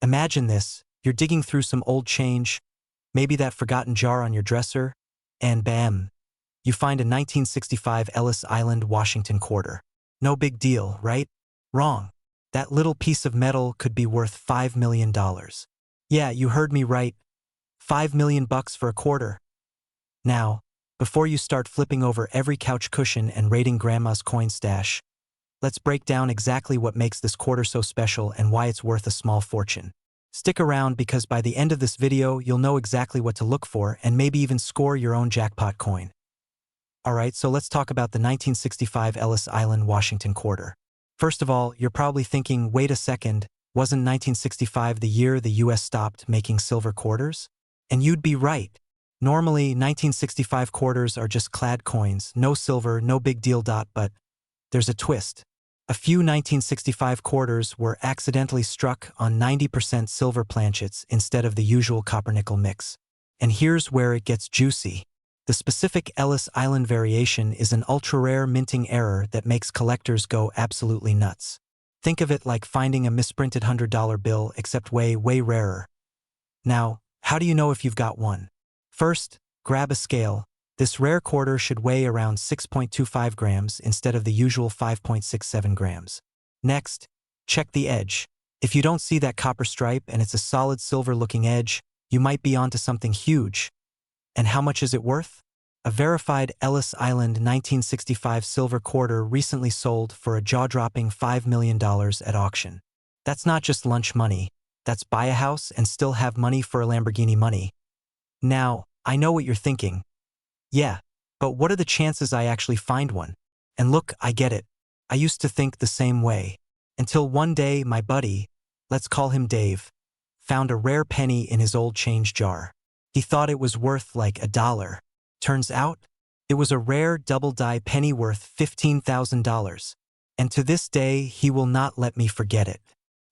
Imagine this, you're digging through some old change, maybe that forgotten jar on your dresser, and bam, you find a 1965 Ellis Island, Washington quarter. No big deal, right? Wrong. That little piece of metal could be worth $5 million. Yeah, you heard me right. $5 million for a quarter. Now, before you start flipping over every couch cushion and raiding Grandma's coin stash, let's break down exactly what makes this quarter so special and why it's worth a small fortune. Stick around because by the end of this video, you'll know exactly what to look for and maybe even score your own jackpot coin. Alright, so let's talk about the 1965 Ellis Island, Washington quarter. First of all, you're probably thinking, wait a second, wasn't 1965 the year the US stopped making silver quarters? And you'd be right. Normally, 1965 quarters are just clad coins, no silver, no big deal. But there's a twist. A few 1965 quarters were accidentally struck on 90% silver planchets instead of the usual copper-nickel mix. And here's where it gets juicy. The specific Ellis Island variation is an ultra-rare minting error that makes collectors go absolutely nuts. Think of it like finding a misprinted $100 bill, except way, way rarer. Now, how do you know if you've got one? First, grab a scale. This rare quarter should weigh around 6.25 grams instead of the usual 5.67 grams. Next, check the edge. If you don't see that copper stripe and it's a solid silver-looking edge, you might be onto something huge. And how much is it worth? A verified Ellis Island 1965 silver quarter recently sold for a jaw-dropping $5 million at auction. That's not just lunch money. That's buy a house and still have money for a Lamborghini money. Now, I know what you're thinking. Yeah, but what are the chances I actually find one? And look, I get it. I used to think the same way. Until one day my buddy, let's call him Dave, found a rare penny in his old change jar. He thought it was worth like $1. Turns out, it was a rare double-die penny worth $15,000. And to this day, he will not let me forget it.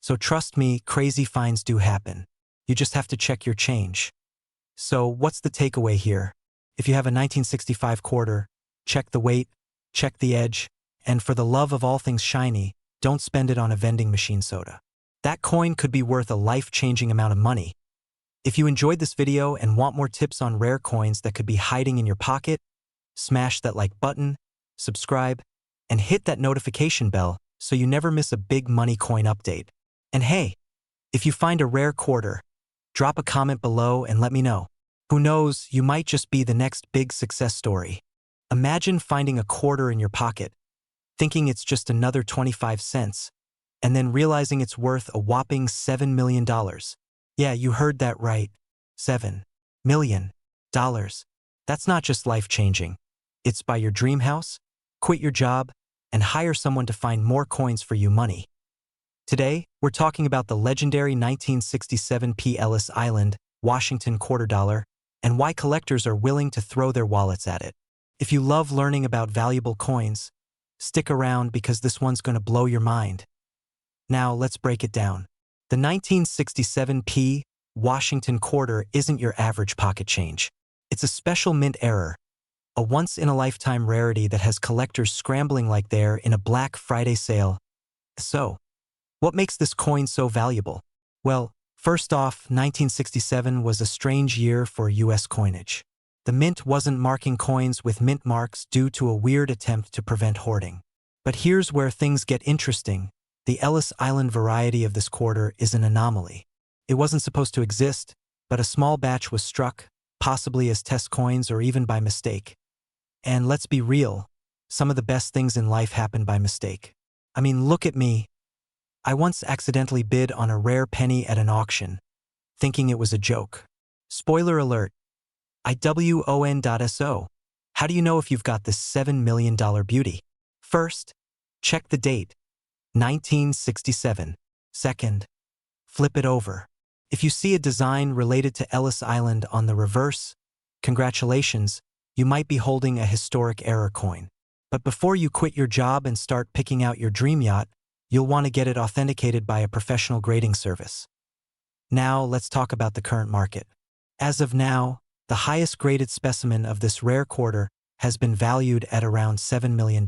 So trust me, crazy finds do happen. You just have to check your change. So what's the takeaway here? If you have a 1965 quarter, check the weight, check the edge, and for the love of all things shiny, don't spend it on a vending machine soda. That coin could be worth a life-changing amount of money. If you enjoyed this video and want more tips on rare coins that could be hiding in your pocket, smash that like button, subscribe, and hit that notification bell so you never miss a big money coin update. And hey, if you find a rare quarter, drop a comment below and let me know. Who knows, you might just be the next big success story. Imagine finding a quarter in your pocket, thinking it's just another 25 cents, and then realizing it's worth a whopping $7 million. Yeah, you heard that right. $7 million. That's not just life-changing. It's buy your dream house, quit your job, and hire someone to find more coins for you money. Today, we're talking about the legendary 1967 P. Ellis Island, Washington quarter dollar, and why collectors are willing to throw their wallets at it. If you love learning about valuable coins, stick around because this one's going to blow your mind. Now, let's break it down. The 1967 P. Washington quarter isn't your average pocket change. It's a special mint error, a once-in-a-lifetime rarity that has collectors scrambling like they're in a Black Friday sale. So, what makes this coin so valuable? Well, first off, 1967 was a strange year for U.S. coinage. The mint wasn't marking coins with mint marks due to a weird attempt to prevent hoarding. But here's where things get interesting. The Ellis Island variety of this quarter is an anomaly. It wasn't supposed to exist, but a small batch was struck, possibly as test coins or even by mistake. And let's be real, some of the best things in life happen by mistake. I mean, look at me. I once accidentally bid on a rare penny at an auction, thinking it was a joke. Spoiler alert, I won.so. How do you know if you've got this $7 million beauty? First, check the date. 1967. Second, flip it over. If you see a design related to Ellis Island on the reverse, congratulations, you might be holding a historic error coin. But before you quit your job and start picking out your dream yacht, you'll want to get it authenticated by a professional grading service. Now, let's talk about the current market. As of now, the highest graded specimen of this rare quarter has been valued at around $7 million.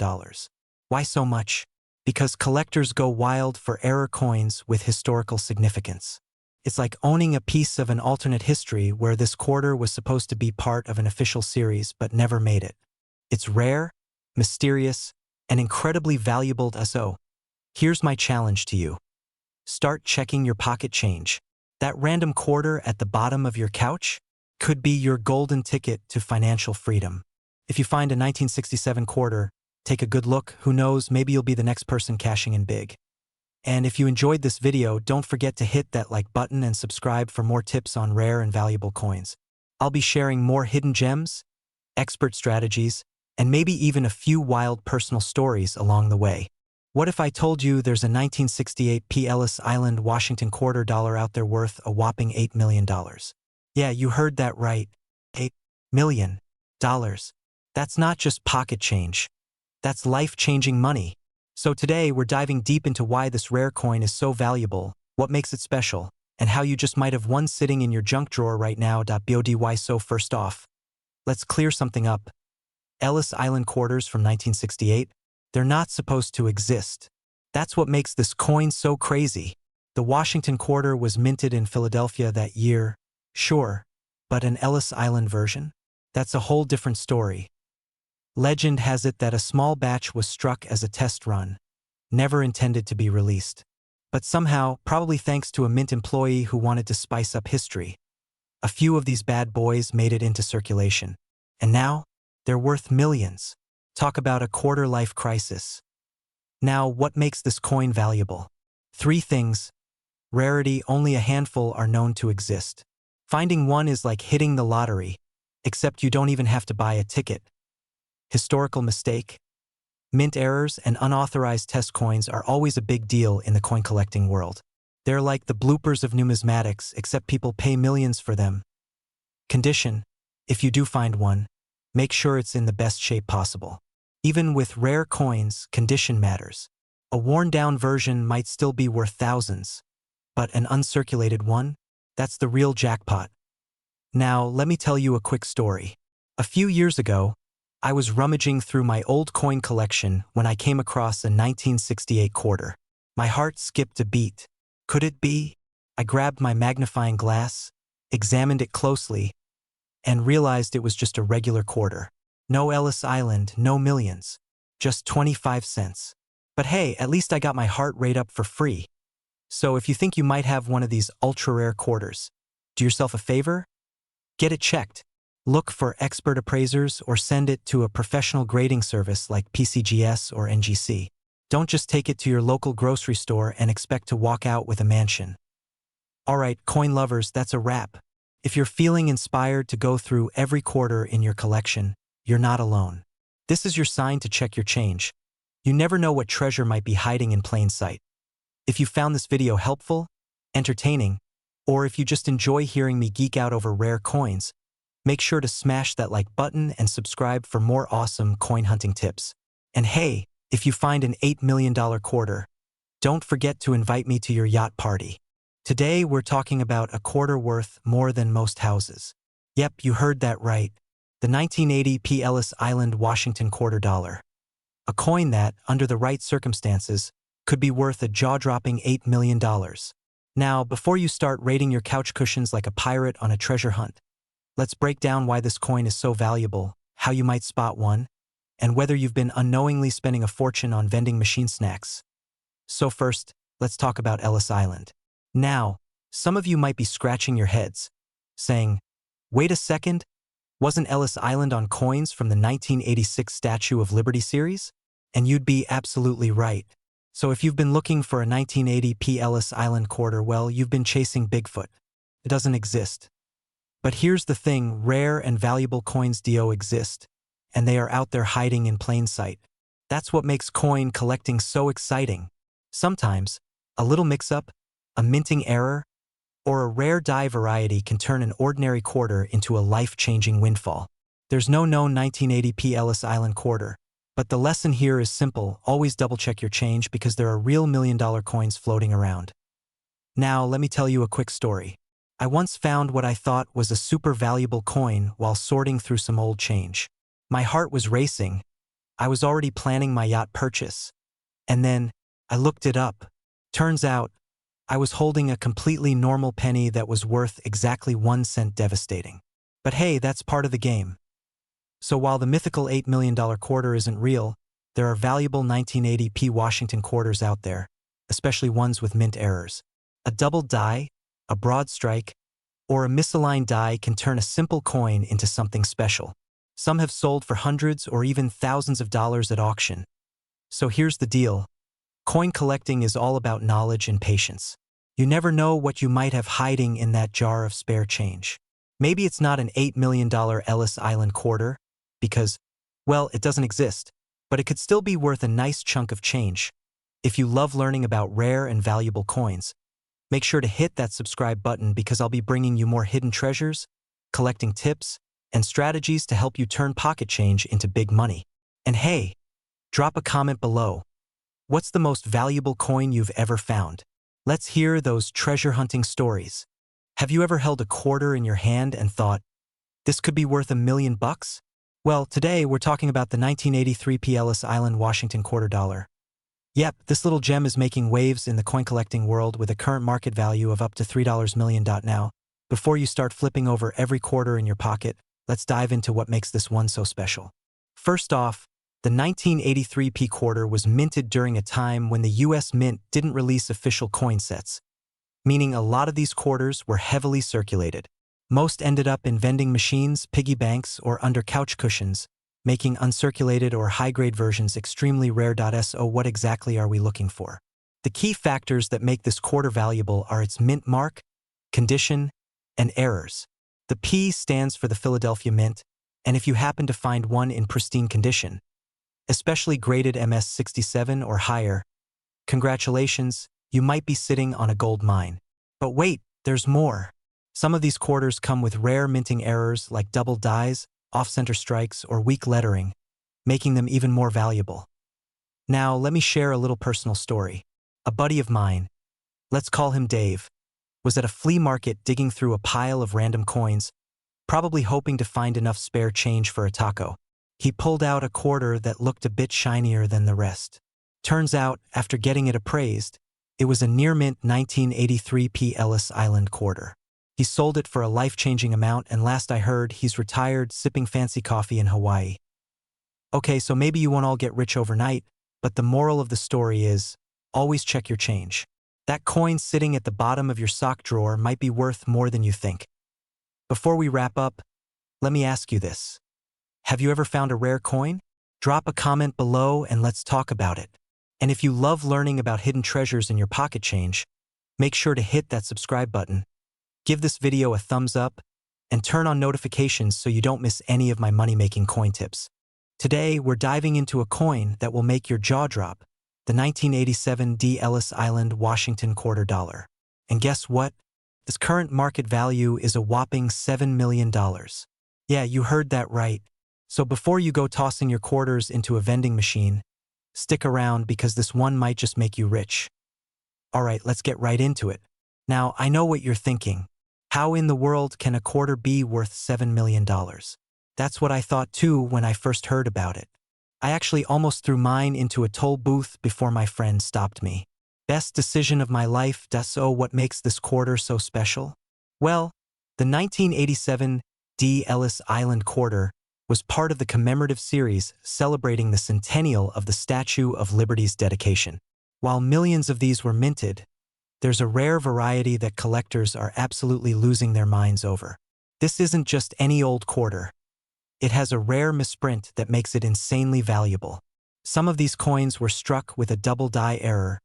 Why so much? Because collectors go wild for error coins with historical significance. It's like owning a piece of an alternate history where this quarter was supposed to be part of an official series but never made it. It's rare, mysterious, and incredibly valuable. So, here's my challenge to you. Start checking your pocket change. That random quarter at the bottom of your couch could be your golden ticket to financial freedom. If you find a 1967 quarter, take a good look. Who knows, maybe you'll be the next person cashing in big. And if you enjoyed this video, don't forget to hit that like button and subscribe for more tips on rare and valuable coins. I'll be sharing more hidden gems, expert strategies, and maybe even a few wild personal stories along the way. What if I told you there's a 1968 P. Ellis Island, Washington quarter dollar out there worth a whopping $8 million? Yeah, you heard that right. $8 million. That's not just pocket change. That's life-changing money. So today, we're diving deep into why this rare coin is so valuable, what makes it special, and how you just might have one sitting in your junk drawer right now. Body. So first off, let's clear something up. Ellis Island quarters from 1968, they're not supposed to exist. That's what makes this coin so crazy. The Washington quarter was minted in Philadelphia that year, sure, but an Ellis Island version? That's a whole different story. Legend has it that a small batch was struck as a test run, never intended to be released. But somehow, probably thanks to a mint employee who wanted to spice up history, a few of these bad boys made it into circulation. And now, they're worth millions. Talk about a quarter-life crisis. Now, what makes this coin valuable? 3 things. Rarity, only a handful are known to exist. Finding one is like hitting the lottery, except you don't even have to buy a ticket. Historical mistake. Mint errors and unauthorized test coins are always a big deal in the coin collecting world. They're like the bloopers of numismatics, except people pay millions for them. Condition. If you do find one, make sure it's in the best shape possible. Even with rare coins, condition matters. A worn-down version might still be worth thousands, but an uncirculated one? That's the real jackpot. Now, let me tell you a quick story. A few years ago, I was rummaging through my old coin collection when I came across a 1968 quarter. My heart skipped a beat. Could it be? I grabbed my magnifying glass, examined it closely, and realized it was just a regular quarter. No Ellis Island, no millions. Just 25 cents. But hey, at least I got my heart rate up for free. So if you think you might have one of these ultra-rare quarters, do yourself a favor? Get it checked. Look for expert appraisers or send it to a professional grading service like PCGS or NGC. Don't just take it to your local grocery store and expect to walk out with a mansion. Alright, coin lovers, that's a wrap. If you're feeling inspired to go through every quarter in your collection, you're not alone. This is your sign to check your change. You never know what treasure might be hiding in plain sight. If you found this video helpful, entertaining, or if you just enjoy hearing me geek out over rare coins, make sure to smash that like button and subscribe for more awesome coin hunting tips. And hey, if you find an $8 million quarter, don't forget to invite me to your yacht party. Today we're talking about a quarter worth more than most houses. Yep, you heard that right. The 1980 P. Ellis Island, Washington quarter dollar. A coin that, under the right circumstances, could be worth a jaw-dropping $8 million. Now, before you start raiding your couch cushions like a pirate on a treasure hunt, let's break down why this coin is so valuable, how you might spot one, and whether you've been unknowingly spending a fortune on vending machine snacks. So first, let's talk about Ellis Island. Now, some of you might be scratching your heads, saying, wait a second, wasn't Ellis Island on coins from the 1986 Statue of Liberty series? And you'd be absolutely right. So if you've been looking for a 1980 P. Ellis Island quarter, well, you've been chasing Bigfoot. It doesn't exist. But here's the thing, rare and valuable coins do exist, and they are out there hiding in plain sight. That's what makes coin collecting so exciting. Sometimes, a little mix-up, a minting error, or a rare die variety can turn an ordinary quarter into a life-changing windfall. There's no known 1980 P. Ellis Island quarter, but the lesson here is simple, always double-check your change because there are real million-dollar coins floating around. Now, let me tell you a quick story. I once found what I thought was a super valuable coin while sorting through some old change. My heart was racing. I was already planning my yacht purchase. And then, I looked it up. Turns out, I was holding a completely normal penny that was worth exactly 1 cent. Devastating. But hey, that's part of the game. So while the mythical $8 million quarter isn't real, there are valuable 1980p Washington quarters out there, especially ones with mint errors. A double die, a broad strike, or a misaligned die can turn a simple coin into something special. Some have sold for hundreds or even thousands of dollars at auction. So here's the deal. Coin collecting is all about knowledge and patience. You never know what you might have hiding in that jar of spare change. Maybe it's not an $8 million Ellis Island quarter, because, well, it doesn't exist, but it could still be worth a nice chunk of change. If you love learning about rare and valuable coins, make sure to hit that subscribe button because I'll be bringing you more hidden treasures, collecting tips, and strategies to help you turn pocket change into big money. And hey, drop a comment below. What's the most valuable coin you've ever found? Let's hear those treasure hunting stories. Have you ever held a quarter in your hand and thought, this could be worth $1 million? Well, today we're talking about the 1983 Ellis Island Washington quarter dollar. Yep, this little gem is making waves in the coin collecting world with a current market value of up to $3 million. Now, before you start flipping over every quarter in your pocket, let's dive into what makes this one so special. First off, the 1983 quarter was minted during a time when the US Mint didn't release official coin sets, meaning a lot of these quarters were heavily circulated. Most ended up in vending machines, piggy banks, or under couch cushions, making uncirculated or high-grade versions extremely rare. So what exactly are we looking for? The key factors that make this quarter valuable are its mint mark, condition, and errors. The P stands for the Philadelphia Mint, and if you happen to find one in pristine condition, especially graded MS67 or higher, congratulations, you might be sitting on a gold mine. But wait, there's more. Some of these quarters come with rare minting errors like double dies, off-center strikes, or weak lettering, making them even more valuable. Now, let me share a little personal story. A buddy of mine, let's call him Dave, was at a flea market digging through a pile of random coins, probably hoping to find enough spare change for a taco. He pulled out a quarter that looked a bit shinier than the rest. Turns out, after getting it appraised, it was a near-mint 1983 Ellis Island quarter. He sold it for a life-changing amount, and last I heard, he's retired sipping fancy coffee in Hawaii. Okay, so maybe you won't all get rich overnight, but the moral of the story is, always check your change. That coin sitting at the bottom of your sock drawer might be worth more than you think. Before we wrap up, let me ask you this. Have you ever found a rare coin? Drop a comment below and let's talk about it. And if you love learning about hidden treasures in your pocket change, make sure to hit that subscribe button. Give this video a thumbs up, and turn on notifications so you don't miss any of my money-making coin tips. Today, we're diving into a coin that will make your jaw drop, the 1987 Ellis Island Washington quarter dollar. And guess what? Its current market value is a whopping $7 million. Yeah, you heard that right. So before you go tossing your quarters into a vending machine, stick around because this one might just make you rich. All right, let's get right into it. Now, I know what you're thinking. How in the world can a quarter be worth $7 million? That's what I thought too when I first heard about it. I actually almost threw mine into a toll booth before my friend stopped me. Best decision of my life. So what makes this quarter so special? Well, the 1987 Ellis Island quarter was part of the commemorative series celebrating the centennial of the Statue of Liberty's dedication. While millions of these were minted, there's a rare variety that collectors are absolutely losing their minds over. This isn't just any old quarter. It has a rare misprint that makes it insanely valuable. Some of these coins were struck with a double die error,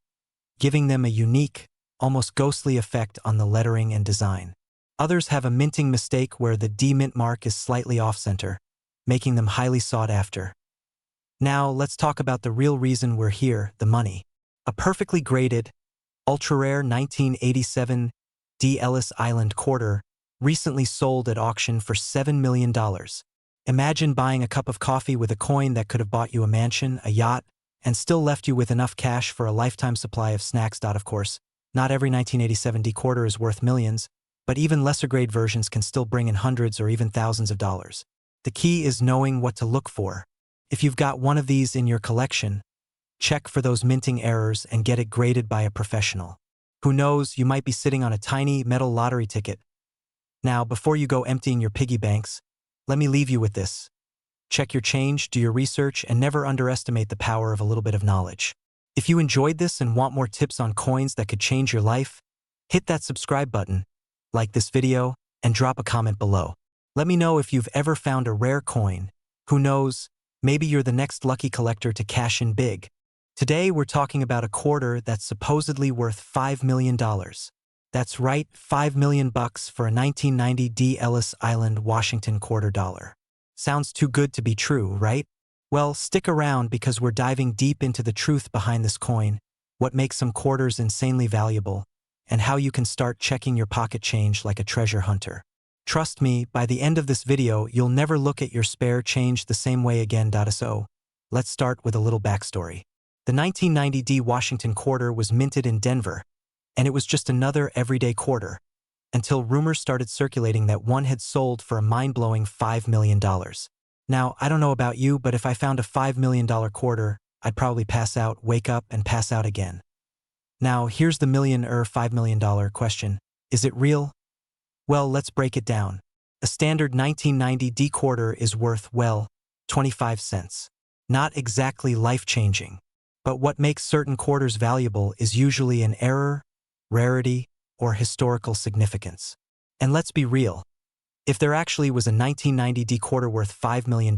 giving them a unique, almost ghostly effect on the lettering and design. Others have a minting mistake where the D mint mark is slightly off-center, making them highly sought after. Now, let's talk about the real reason we're here, the money. A perfectly graded, ultra-rare 1987 Ellis Island quarter recently sold at auction for $7 million. Imagine buying a cup of coffee with a coin that could have bought you a mansion, a yacht, and still left you with enough cash for a lifetime supply of snacks. Of course, not every 1987 quarter is worth millions, but even lesser-grade versions can still bring in hundreds or even thousands of dollars. The key is knowing what to look for. If you've got one of these in your collection, check for those minting errors and get it graded by a professional. Who knows, you might be sitting on a tiny metal lottery ticket. Now, before you go emptying your piggy banks, let me leave you with this. Check your change, do your research, and never underestimate the power of a little bit of knowledge. If you enjoyed this and want more tips on coins that could change your life, hit that subscribe button, like this video, and drop a comment below. Let me know if you've ever found a rare coin. Who knows, maybe you're the next lucky collector to cash in big. Today we're talking about a quarter that's supposedly worth $5 million. That's right, $5 million for a 1990 D. Ellis Island, Washington quarter dollar. Sounds too good to be true, right? Well, stick around because we're diving deep into the truth behind this coin, what makes some quarters insanely valuable, and how you can start checking your pocket change like a treasure hunter. Trust me, by the end of this video, you'll never look at your spare change the same way again. So, let's start with a little backstory. The 1990 D. Washington quarter was minted in Denver, and it was just another everyday quarter, until rumors started circulating that one had sold for a mind-blowing $5 million. Now, I don't know about you, but if I found a $5 million quarter, I'd probably pass out, wake up, and pass out again. Now, here's the $5 million question. Is it real? Well, let's break it down. A standard 1990 D quarter is worth, well, 25 cents. Not exactly life-changing. But what makes certain quarters valuable is usually an error, rarity, or historical significance. And let's be real. If there actually was a 1990 D quarter worth $5 million,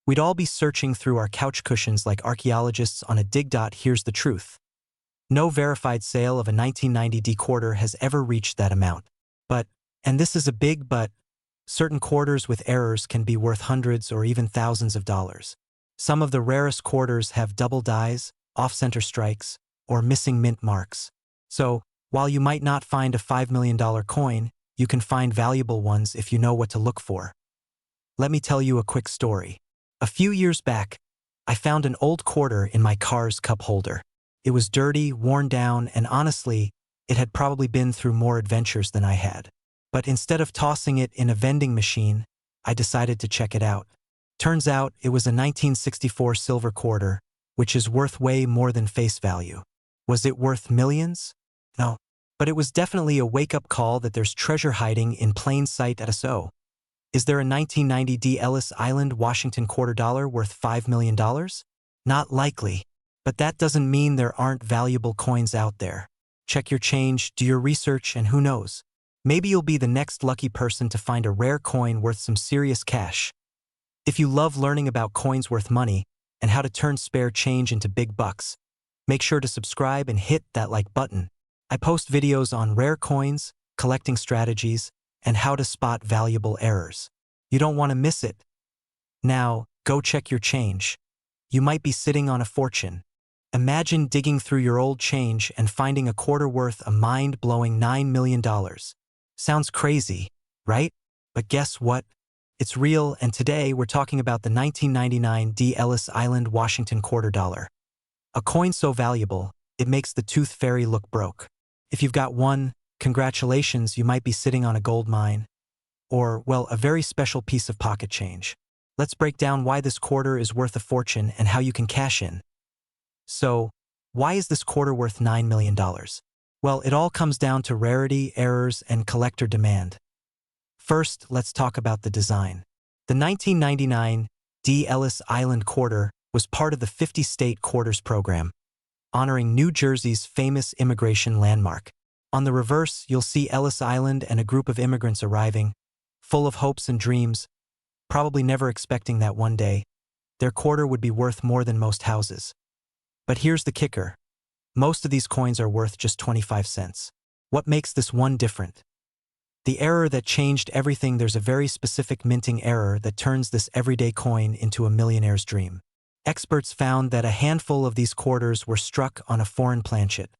we'd all be searching through our couch cushions like archaeologists on a dig. Here's the truth. No verified sale of a 1990 D quarter has ever reached that amount. But, and this is a big but, certain quarters with errors can be worth hundreds or even thousands of dollars. Some of the rarest quarters have double dies, off-center strikes, or missing mint marks. So, while you might not find a $5 million coin, you can find valuable ones if you know what to look for. Let me tell you a quick story. A few years back, I found an old quarter in my car's cup holder. It was dirty, worn down, and honestly, it had probably been through more adventures than I had. But instead of tossing it in a vending machine, I decided to check it out. Turns out it was a 1964 silver quarter, which is worth way more than face value. Was it worth millions? No. But it was definitely a wake-up call that there's treasure hiding in plain sight at SO. Is there a 1990 D. Ellis Island, Washington quarter dollar worth $5 million? Not likely. But that doesn't mean there aren't valuable coins out there. Check your change, do your research, and who knows? Maybe you'll be the next lucky person to find a rare coin worth some serious cash. If you love learning about coins worth money and how to turn spare change into big bucks, make sure to subscribe and hit that like button. I post videos on rare coins, collecting strategies, and how to spot valuable errors. You don't want to miss it. Now, go check your change. You might be sitting on a fortune. Imagine digging through your old change and finding a quarter worth a mind-blowing $9 million. Sounds crazy, right? But guess what? It's real, and today we're talking about the 1999 D. Ellis Island, Washington quarter dollar. A coin so valuable, it makes the tooth fairy look broke. If you've got one, congratulations, you might be sitting on a gold mine. Or, well, a very special piece of pocket change. Let's break down why this quarter is worth a fortune and how you can cash in. So, why is this quarter worth $9 million? Well, it all comes down to rarity, errors, and collector demand. First, let's talk about the design. The 1999 D. Ellis Island quarter was part of the 50-state quarters program, honoring New Jersey's famous immigration landmark. On the reverse, you'll see Ellis Island and a group of immigrants arriving, full of hopes and dreams, probably never expecting that one day, their quarter would be worth more than most houses. But here's the kicker. Most of these coins are worth just 25 cents. What makes this one different? The error that changed everything. There's a very specific minting error that turns this everyday coin into a millionaire's dream. Experts found that a handful of these quarters were struck on a foreign planchet,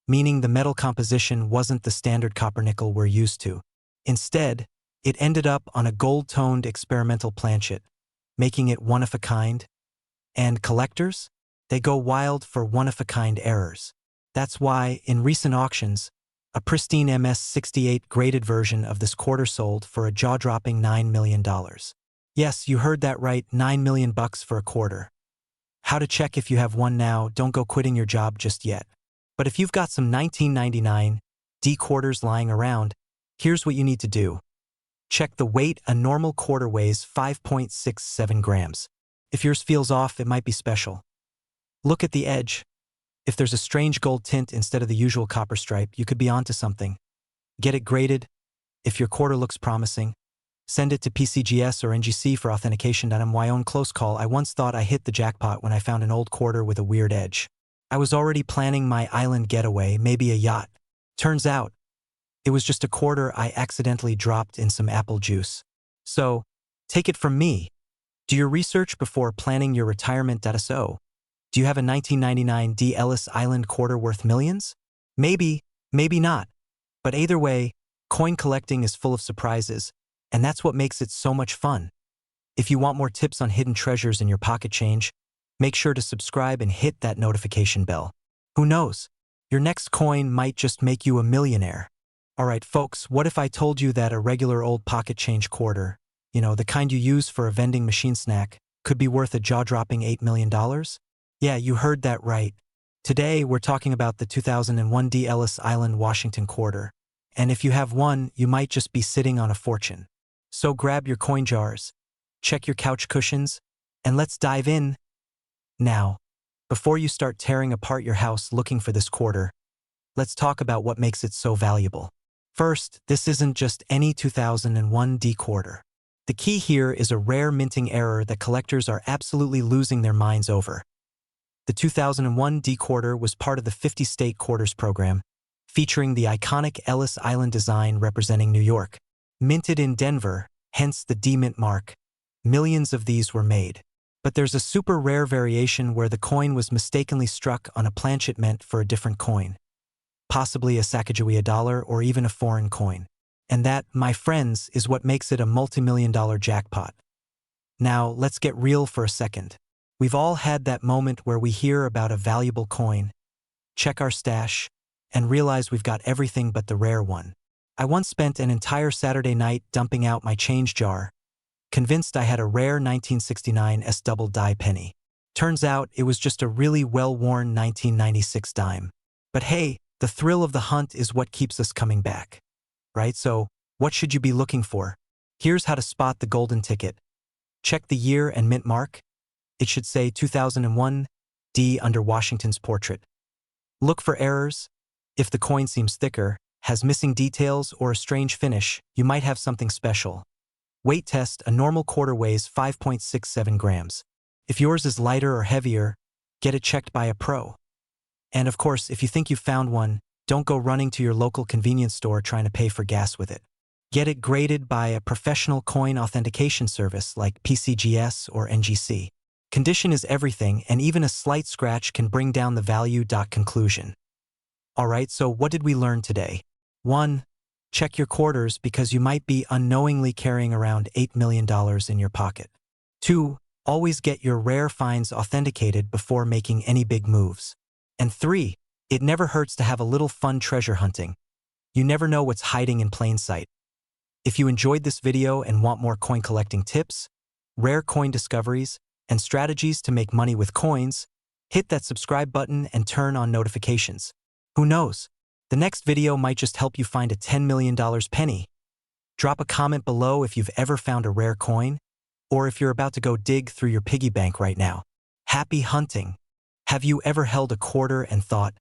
meaning the metal composition wasn't the standard copper-nickel we're used to. Instead, it ended up on a gold-toned experimental planchet, making it one-of-a-kind. And collectors? They go wild for one-of-a-kind errors. That's why, in recent auctions, a pristine MS-68 graded version of this quarter sold for a jaw-dropping $9 million. Yes, you heard that right, $9 million for a quarter. How to check if you have one now? Don't go quitting your job just yet. But if you've got some 1999 D quarters lying around, here's what you need to do. Check the weight. A normal quarter weighs 5.67 grams. If yours feels off, it might be special. Look at the edge. If there's a strange gold tint instead of the usual copper stripe, you could be onto something. Get it graded. If your quarter looks promising, send it to PCGS or NGC for authentication. My own close call. I once thought I hit the jackpot when I found an old quarter with a weird edge. I was already planning my island getaway, maybe a yacht. Turns out, it was just a quarter I accidentally dropped in some apple juice. So, take it from me. Do your research before planning your retirement. So, do you have a 1999 D Ellis Island quarter worth millions? Maybe, maybe not. But either way, coin collecting is full of surprises, and that's what makes it so much fun. If you want more tips on hidden treasures in your pocket change, make sure to subscribe and hit that notification bell. Who knows? Your next coin might just make you a millionaire. Alright folks, what if I told you that a regular old pocket change quarter, the kind you use for a vending machine snack, could be worth a jaw-dropping $8 million? Yeah, you heard that right. Today, we're talking about the 2001 D Ellis Island, Washington quarter. And if you have one, you might just be sitting on a fortune. So grab your coin jars, check your couch cushions, and let's dive in. Now, before you start tearing apart your house looking for this quarter, let's talk about what makes it so valuable. First, this isn't just any 2001 D quarter. The key here is a rare minting error that collectors are absolutely losing their minds over. The 2001 D quarter was part of the 50-state quarters program, featuring the iconic Ellis Island design representing New York. Minted in Denver, hence the D Mint mark. Millions of these were made. But there's a super rare variation where the coin was mistakenly struck on a planchet meant for a different coin. Possibly a Sacagawea dollar or even a foreign coin. And that, my friends, is what makes it a multi-million-dollar jackpot. Now, let's get real for a second. We've all had that moment where we hear about a valuable coin, check our stash, and realize we've got everything but the rare one. I once spent an entire Saturday night dumping out my change jar, convinced I had a rare 1969 S double die penny. Turns out it was just a really well-worn 1996 dime. But hey, the thrill of the hunt is what keeps us coming back. Right? So, what should you be looking for? Here's how to spot the golden ticket. Check the year and mint mark. It should say 2001 D under Washington's portrait. Look for errors. If the coin seems thicker, has missing details, or a strange finish, you might have something special. Weight test. A normal quarter weighs 5.67 grams. If yours is lighter or heavier, get it checked by a pro. And of course, if you think you've found one, don't go running to your local convenience store trying to pay for gas with it. Get it graded by a professional coin authentication service like PCGS or NGC. Condition is everything, and even a slight scratch can bring down the value. Conclusion. Alright, so what did we learn today? 1. Check your quarters because you might be unknowingly carrying around $8 million in your pocket. 2. Always get your rare finds authenticated before making any big moves. And 3. It never hurts to have a little fun treasure hunting. You never know what's hiding in plain sight. If you enjoyed this video and want more coin collecting tips, rare coin discoveries, and strategies to make money with coins, hit that subscribe button and turn on notifications. Who knows? The next video might just help you find a $10 million penny. Drop a comment below if you've ever found a rare coin, or if you're about to go dig through your piggy bank right now. Happy hunting! Have you ever held a quarter and thought,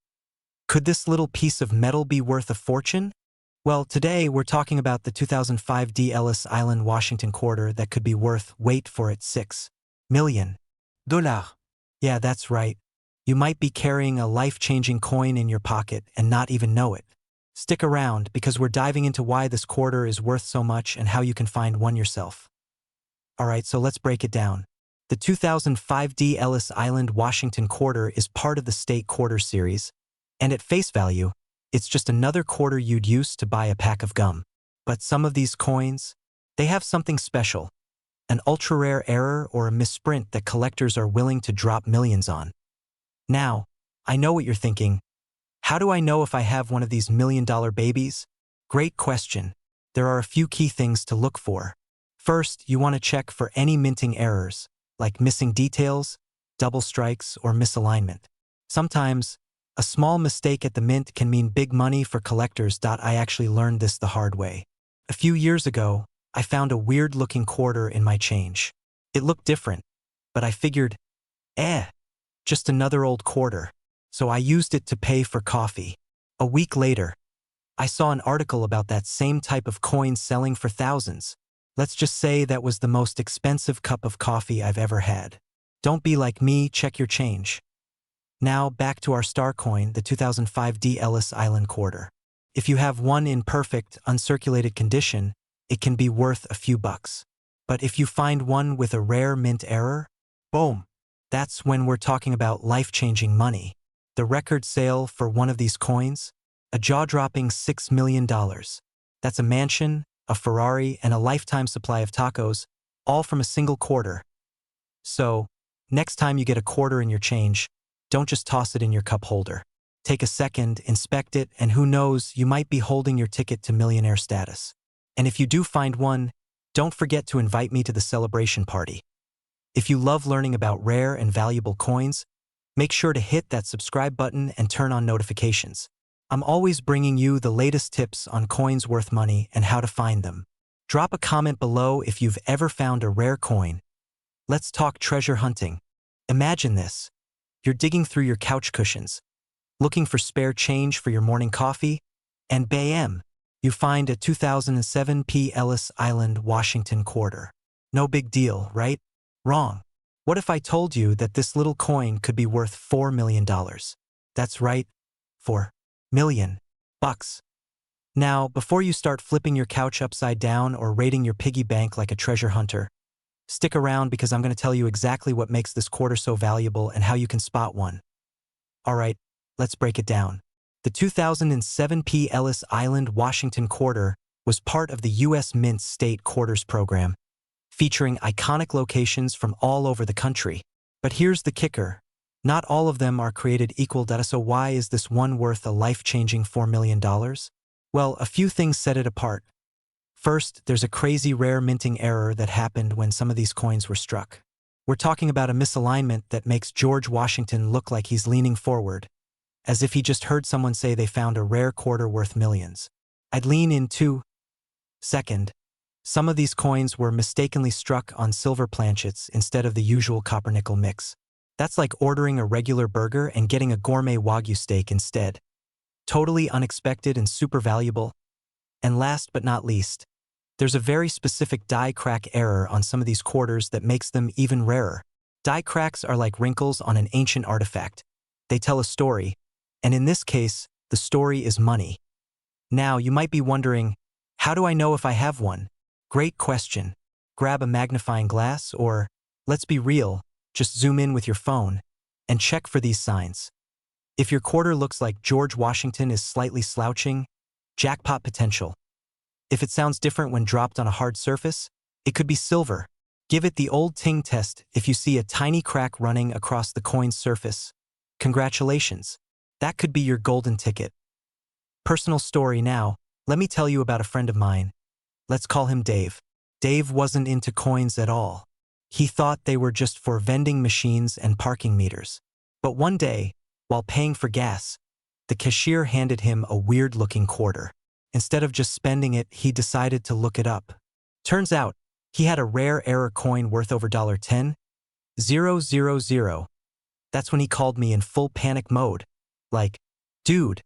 could this little piece of metal be worth a fortune? Well, today we're talking about the 2005 D Ellis Island, Washington quarter that could be worth, wait for it, $6 million. Yeah, that's right. You might be carrying a life-changing coin in your pocket and not even know it. Stick around because we're diving into why this quarter is worth so much and how you can find one yourself. Alright, so let's break it down. The 2005 D Ellis Island, Washington quarter is part of the State Quarter series, and at face value, it's just another quarter you'd use to buy a pack of gum. But some of these coins, they have something special. An ultra-rare error or a misprint that collectors are willing to drop millions on. Now, I know what you're thinking. How do I know if I have one of these million-dollar babies? Great question. There are a few key things to look for. First, you want to check for any minting errors, like missing details, double strikes, or misalignment. Sometimes, A small mistake at the mint can mean big money for collectors. I actually learned this the hard way. A few years ago, I found a weird-looking quarter in my change. It looked different, but I figured, just another old quarter. So I used it to pay for coffee. A week later, I saw an article about that same type of coin selling for thousands. Let's just say that was the most expensive cup of coffee I've ever had. Don't be like me, check your change. Now back to our star coin, the 2005 Ellis Island quarter. If you have one in perfect, uncirculated condition, it can be worth a few bucks. But if you find one with a rare mint error, boom, that's when we're talking about life-changing money. The record sale for one of these coins? A jaw-dropping $6 million. That's a mansion, a Ferrari, and a lifetime supply of tacos, all from a single quarter. So, next time you get a quarter in your change, don't just toss it in your cup holder. Take a second, inspect it, and who knows, you might be holding your ticket to millionaire status. And if you do find one, don't forget to invite me to the celebration party. If you love learning about rare and valuable coins, make sure to hit that subscribe button and turn on notifications. I'm always bringing you the latest tips on coins worth money and how to find them. Drop a comment below if you've ever found a rare coin. Let's talk treasure hunting. Imagine this. You're digging through your couch cushions, looking for spare change for your morning coffee, and bam, you find a 2007 Ellis Island, Washington quarter. No big deal, right? Wrong. What if I told you that this little coin could be worth $4 million? That's right, $4 million. Now, before you start flipping your couch upside down or raiding your piggy bank like a treasure hunter, stick around because I'm going to tell you exactly what makes this quarter so valuable and how you can spot one. Alright, let's break it down. The 2007 Ellis Island, Washington quarter was part of the U.S. Mint's State Quarters program, featuring iconic locations from all over the country. But here's the kicker. Not all of them are created equal. So why is this one worth a life-changing $4 million? Well, a few things set it apart. First, there's a crazy rare minting error that happened when some of these coins were struck. We're talking about a misalignment that makes George Washington look like he's leaning forward, as if he just heard someone say they found a rare quarter worth millions. I'd lean in too. Second, some of these coins were mistakenly struck on silver planchets instead of the usual copper-nickel mix. That's like ordering a regular burger and getting a gourmet Wagyu steak instead. Totally unexpected and super valuable. And last but not least, there's a very specific die crack error on some of these quarters that makes them even rarer. Die cracks are like wrinkles on an ancient artifact. They tell a story, and in this case, the story is money. Now, you might be wondering, how do I know if I have one? Great question. Grab a magnifying glass or, let's be real, just zoom in with your phone and check for these signs. If your quarter looks like George Washington is slightly slouching, jackpot potential. If it sounds different when dropped on a hard surface, it could be silver. Give it the old ting test if you see a tiny crack running across the coin's surface. Congratulations. That could be your golden ticket. Personal story now, let me tell you about a friend of mine. Let's call him Dave. Dave wasn't into coins at all. He thought they were just for vending machines and parking meters. But one day, while paying for gas, the cashier handed him a weird-looking quarter. Instead of just spending it, he decided to look it up. Turns out, he had a rare error coin worth over $10,000. That's when he called me in full panic mode. Like, dude,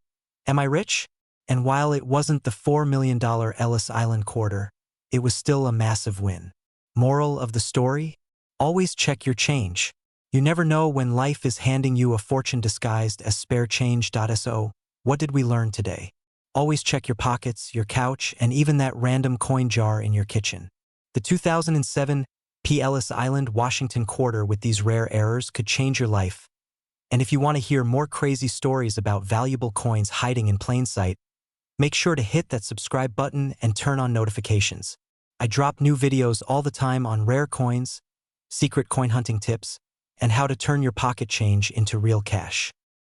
am I rich? And while it wasn't the $4 million Ellis Island quarter, it was still a massive win. Moral of the story? Always check your change. You never know when life is handing you a fortune disguised as spare change. So, what did we learn today? Always check your pockets, your couch, and even that random coin jar in your kitchen. The 2007 Ellis Island, Washington quarter with these rare errors could change your life. And if you want to hear more crazy stories about valuable coins hiding in plain sight, make sure to hit that subscribe button and turn on notifications. I drop new videos all the time on rare coins, secret coin hunting tips, and how to turn your pocket change into real cash.